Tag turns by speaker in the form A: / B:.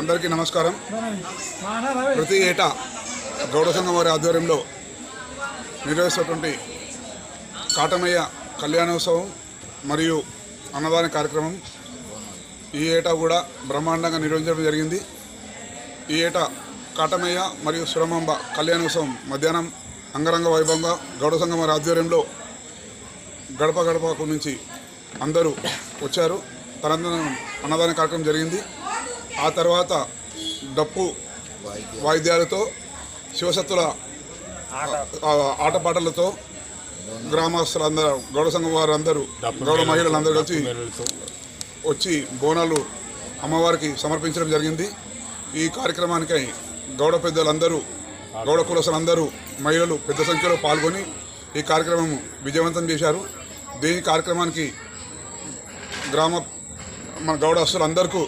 A: అందరికీ నమస్కారం. ప్రతి ఏటా గౌడ సంఘం వారి ఆధ్వర్యంలో నిర్వహిస్తున్నటువంటి కాటమయ్య కళ్యాణోత్సవం మరియు అన్నదాన కార్యక్రమం ఈ ఏటా కూడా బ్రహ్మాండంగా నిర్వహించడం జరిగింది. ఈ ఏటా కాటమయ్య మరియు సురమాంబ కళ్యాణోత్సవం మధ్యాహ్నం అంగరంగ వైభవంగా గౌడ సంఘం వారి ఆధ్వర్యంలో గడప గడపకు నుంచి అందరూ వచ్చారు. తనంతరం అన్నదాన కార్యక్రమం జరిగింది. ఆ తర్వాత డప్పు వాయిద్యాలతో శివసత్తుల ఆటపాటలతో గ్రామస్తులందరూ గౌడ సంఘం వారందరూ గౌడ మహిళలందరూ కలిసి వచ్చి బోనాలు అమ్మవారికి సమర్పించడం జరిగింది. ఈ కార్యక్రమానికి గౌడ పెద్దలందరూ గౌడ కులస్తులందరూ మహిళలు పెద్ద సంఖ్యలో పాల్గొని ఈ కార్యక్రమం విజయవంతం చేశారు. దీని కార్యక్రమానికి మన గౌడస్తులందరికీ